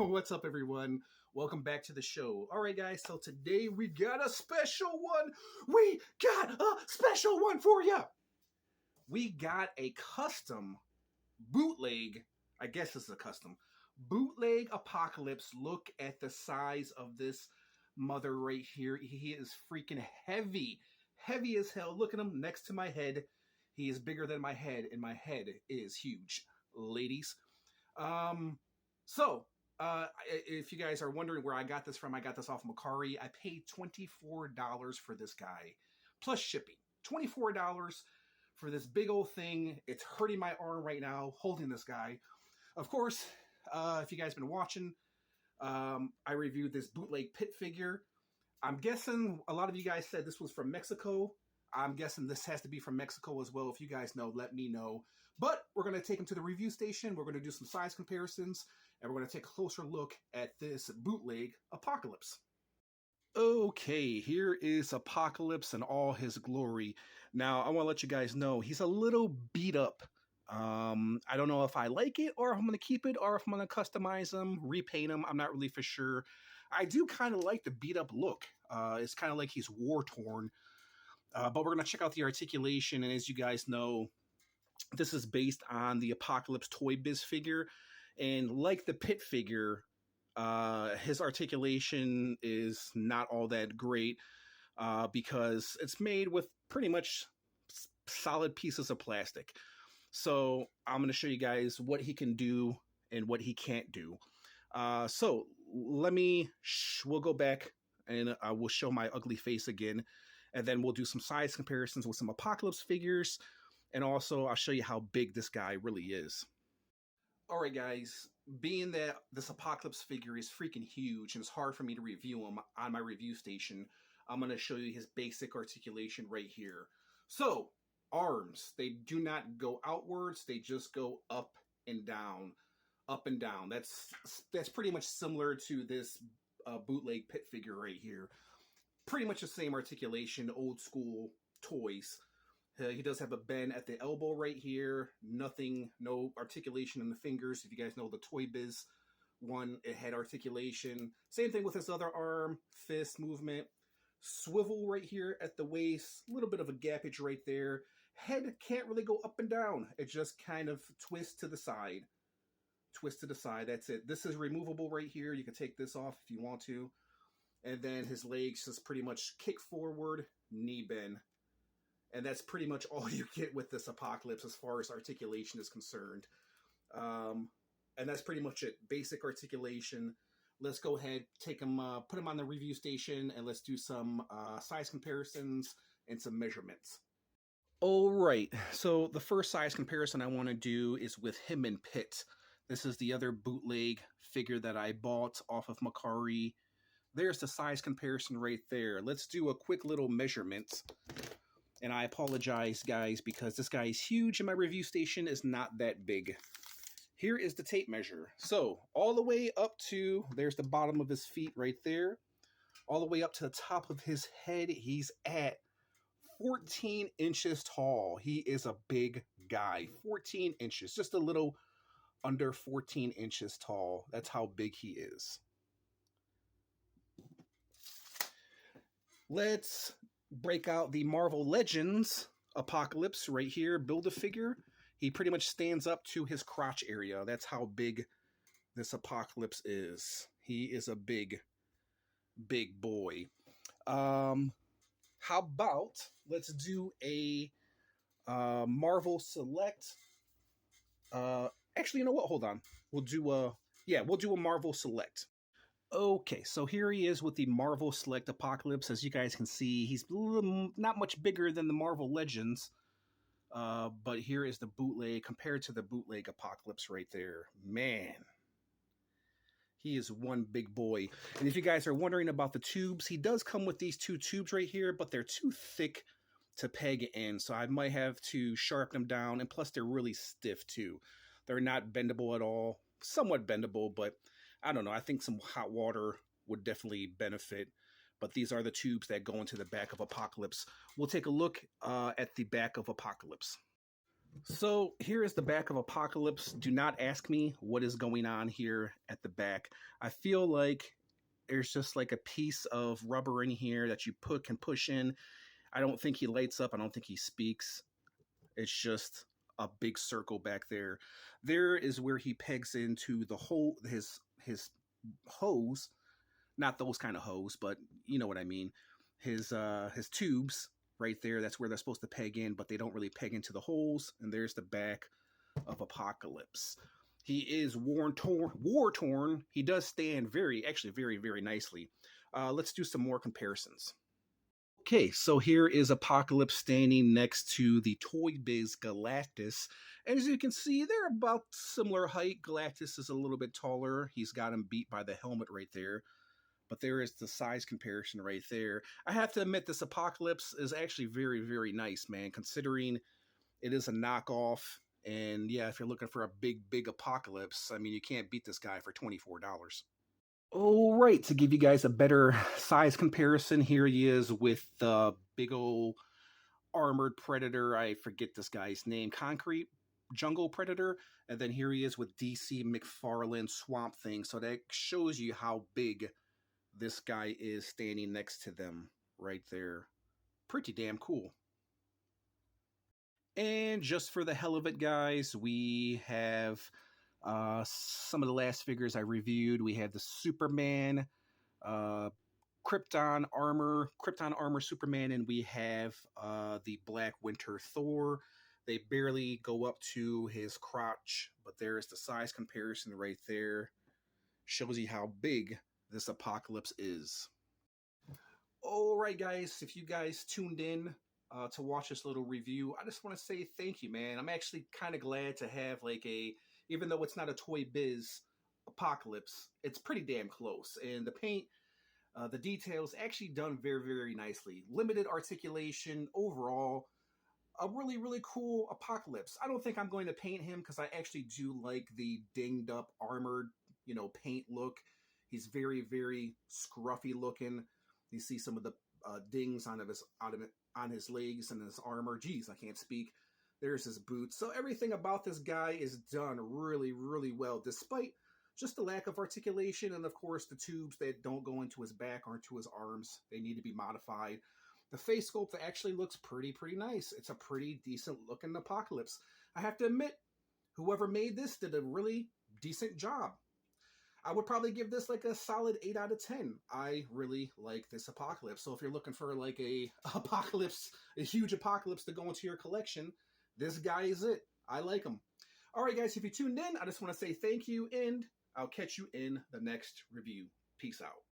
What's up, everyone? Welcome back to the show. All right, guys, so today we got a special one. We got a special one for you. We got a custom bootleg, I guess it's a custom bootleg Apocalypse. Look at the size of this mother right here. He is freaking heavy as hell. Look at him next to my head. He is bigger than my head, and my head is huge, ladies. So, if you guys are wondering where I got this from, I got this off Macari. I paid $24 for this guy, plus shipping. $24 for this big old thing. It's hurting my arm right now, holding this guy. Of course, if you guys been watching, I reviewed this bootleg pit figure. I'm guessing a lot of you guys said this was from Mexico. I'm guessing this has to be from Mexico as well. If you guys know, let me know. But we're going to take him to the review station. We're going to do some size comparisons. And we're going to take a closer look at this bootleg Apocalypse. Okay, here is Apocalypse in all his glory. Now, I want to let you guys know, he's a little beat up. I don't know if I like it, or if I'm going to keep it, or if I'm going to customize him, repaint him. I'm not really for sure. I do kind of like the beat up look. It's kind of like he's war-torn. But we're going to check out the articulation, and as you guys know, this is based on the Apocalypse Toy Biz figure, and like the Pit figure, his articulation is not all that great because it's made with pretty much solid pieces of plastic. So I'm going to show you guys what he can do and what he can't do. So we'll go back and I will show my ugly face again. And then we'll do some size comparisons with some Apocalypse figures. And also, I'll show you how big this guy really is. All right, guys. Being that this Apocalypse figure is freaking huge and it's hard for me to review him on my review station, I'm going to show you his basic articulation right here. So, arms. They do not go outwards. They just go up and down. Up and down. That's pretty much similar to this bootleg pit figure right here. Pretty much the same articulation, old school toys. He does have a bend at the elbow right here. No articulation in the fingers. If you guys know the Toy Biz one, it had articulation. Same thing with his other arm, fist movement. Swivel right here at the waist. A little bit of a gappage right there. Head can't really go up and down. It just kind of twists to the side. Twist to the side, that's it. This is removable right here. You can take this off if you want to. And then his legs just pretty much kick forward, knee bend. And that's pretty much all you get with this Apocalypse as far as articulation is concerned. And that's pretty much it. Basic articulation. Let's go ahead, take him, put him on the review station, and let's do some size comparisons and some measurements. All right. So the first size comparison I want to do is with him and Pit. This is the other bootleg figure that I bought off of Macari. There's the size comparison right there. Let's do a quick little measurement. And I apologize, guys, because this guy is huge and my review station is not that big. Here is the tape measure. So all the way up to, there's the bottom of his feet right there. All the way up to the top of his head, he's at 14 inches tall. He is a big guy. 14 inches, just a little under 14 inches tall. That's how big he is. Let's break out the Marvel Legends Apocalypse right here. Build-A-Figure. He pretty much stands up to his crotch area. That's how big this Apocalypse is. He is a big boy. How about let's do a Marvel Select. Actually, you know what? Hold on. We'll do a Marvel Select. Okay, so here he is with the Marvel Select Apocalypse. As you guys can see, he's not much bigger than the Marvel Legends. But here is the bootleg compared to the bootleg Apocalypse right there. Man, he is one big boy. And if you guys are wondering about the tubes, he does come with these two tubes right here, but they're too thick to peg in. So I might have to sharpen them down. And plus, they're really stiff too. They're not bendable at all. Somewhat bendable, but I don't know. I think some hot water would definitely benefit. But these are the tubes that go into the back of Apocalypse. We'll take a look at the back of Apocalypse. So here is the back of Apocalypse. Do not ask me what is going on here at the back. I feel like there's just like a piece of rubber in here that you can push in. I don't think he lights up. I don't think he speaks. It's just a big circle back there. There is where he pegs into the hole, his hose, not those kind of hose, but you know what I mean. His tubes right there. That's where they're supposed to peg in, but they don't really peg into the holes. And there's the back of Apocalypse. He is war torn. He does stand actually very, very nicely. Let's do some more comparisons. Okay, so here is Apocalypse standing next to the Toy Biz Galactus. And as you can see, they're about similar height. Galactus is a little bit taller. He's got him beat by the helmet right there. But there is the size comparison right there. I have to admit, this Apocalypse is actually very, very nice, man, considering it is a knockoff. And yeah, if you're looking for a big, big Apocalypse, I mean, you can't beat this guy for $24. All right, to give you guys a better size comparison, here he is with the big old armored predator. I forget this guy's name, Concrete Jungle Predator. And then here he is with DC McFarlane Swamp Thing. So that shows you how big this guy is standing next to them right there. Pretty damn cool. And just for the hell of it, guys, we have some of the last figures I reviewed. We had the Superman, Krypton armor Superman, and we have the Black Winter Thor. They barely go up to his crotch, but there's the size comparison right there. Shows you how big this Apocalypse is. All right, guys, if you guys tuned in to watch this little review, I just want to say thank you, man. I'm actually kind of glad to have even though it's not a Toy Biz Apocalypse, it's pretty damn close. And the paint, the details actually done very, very nicely. Limited articulation overall. A really, really cool Apocalypse. I don't think I'm going to paint him because I actually do like the dinged up armored, paint look. He's very, very scruffy looking. You see some of the dings on his legs and his armor. Geez, I can't speak. There's his boots. So everything about this guy is done really, really well, despite just the lack of articulation and, of course, the tubes that don't go into his back or into his arms. They need to be modified. The face sculpt actually looks pretty nice. It's a pretty decent looking Apocalypse. I have to admit, whoever made this did a really decent job. I would probably give this like a solid 8 out of 10. I really like this Apocalypse. So if you're looking for like a huge Apocalypse to go into your collection, this guy is it. I like him. All right, guys, if you tuned in, I just want to say thank you, and I'll catch you in the next review. Peace out.